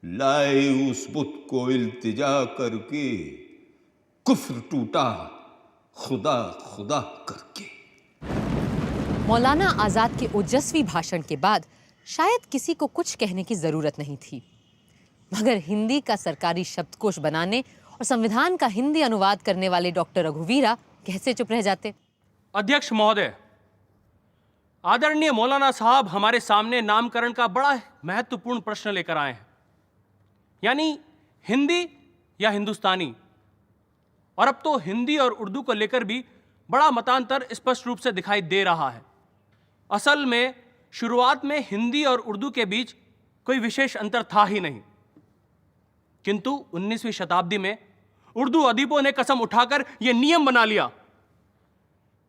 लाए उस बुत को इल्तिजा करके कुफ्र टूटा खुदा खुदा करके। मौलाना आज़ाद के ओजस्वी भाषण के बाद शायद किसी को कुछ कहने की जरूरत नहीं थी, मगर हिंदी का सरकारी शब्दकोश बनाने और संविधान का हिंदी अनुवाद करने वाले डॉक्टर रघुवीरा कैसे चुप रह जाते। अध्यक्ष महोदय, आदरणीय मौलाना साहब हमारे सामने नामकरण का बड़ा महत्वपूर्ण प्रश्न लेकर आए हैं, यानी हिंदी या हिंदुस्तानी। और अब तो हिंदी और उर्दू को लेकर भी बड़ा मतांतर स्पष्ट रूप से दिखाई दे रहा है। असल में शुरुआत में हिंदी और उर्दू के बीच कोई विशेष अंतर था ही नहीं, किंतु 19वीं शताब्दी में उर्दू अदीबों ने कसम उठाकर यह नियम बना लिया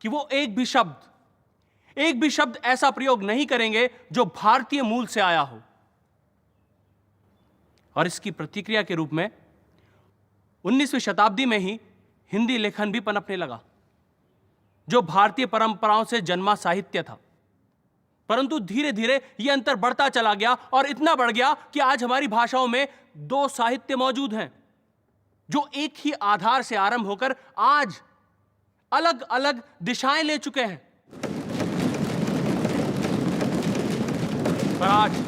कि वो एक भी शब्द ऐसा प्रयोग नहीं करेंगे जो भारतीय मूल से आया हो। और इसकी प्रतिक्रिया के रूप में 19वीं शताब्दी में ही हिंदी लेखन भी पनपने लगा, जो भारतीय परंपराओं से जन्मा साहित्य था। परंतु धीरे धीरे यह अंतर बढ़ता चला गया और इतना बढ़ गया कि आज हमारी भाषाओं में दो साहित्य मौजूद हैं जो एक ही आधार से आरंभ होकर आज अलग अलग दिशाएं ले चुके हैं। पर आज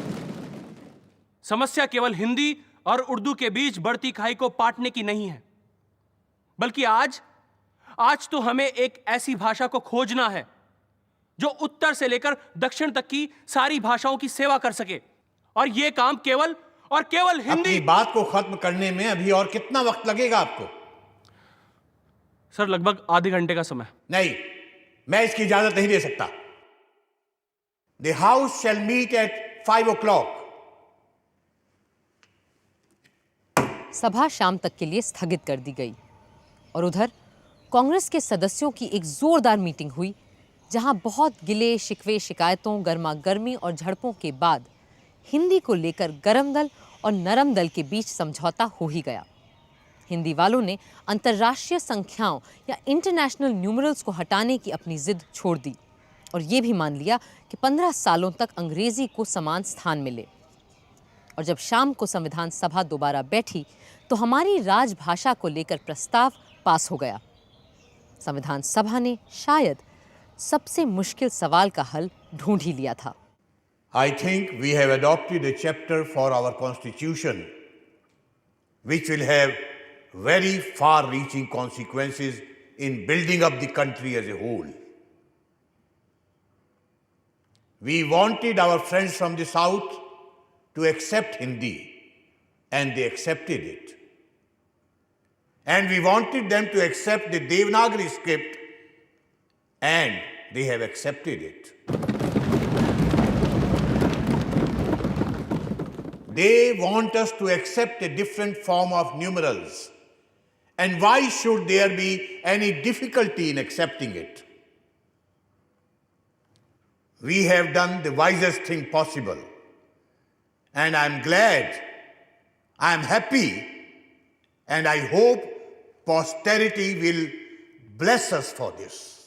समस्या केवल हिंदी और उर्दू के बीच बढ़ती खाई को पाटने की नहीं है, बल्कि आज तो हमें एक ऐसी भाषा को खोजना है जो उत्तर से लेकर दक्षिण तक की सारी भाषाओं की सेवा कर सके। और यह काम केवल और केवल हिंदी। अपनी बात को खत्म करने में अभी और कितना वक्त लगेगा आपको? सर, लगभग आधे घंटे का समय। नहीं, मैं इसकी इजाजत नहीं दे सकता। The House shall meet at 5 o'clock. सभा शाम तक के लिए स्थगित कर दी गई और उधर कांग्रेस के सदस्यों की एक जोरदार मीटिंग हुई, जहां बहुत गिले शिकवे, शिकायतों, गर्मा गर्मी और झड़पों के बाद हिंदी को लेकर गरम दल और नरम दल के बीच समझौता हो ही गया। हिंदी वालों ने अंतर्राष्ट्रीय संख्याओं या इंटरनेशनल न्यूमरल्स को हटाने की अपनी जिद छोड़ दी और ये भी मान लिया कि 15 सालों तक अंग्रेजी को समान स्थान मिले। और जब शाम को संविधान सभा दोबारा बैठी तो हमारी राजभाषा को लेकर प्रस्ताव पास हो गया। संविधान सभा ने शायद सबसे मुश्किल सवाल का हल ढूंढ ही लिया था। I think we have adopted a chapter for our constitution which will have very far-reaching consequences in building up the country as a whole. We wanted our friends from the South to accept Hindi, and they accepted it. And we wanted them to accept the Devanagari script, and they have accepted it. They want us to accept a different form of numerals. And why should there be any difficulty in accepting it? We have done the wisest thing possible. And I'm glad, I'm happy, and I hope posterity will bless us for this.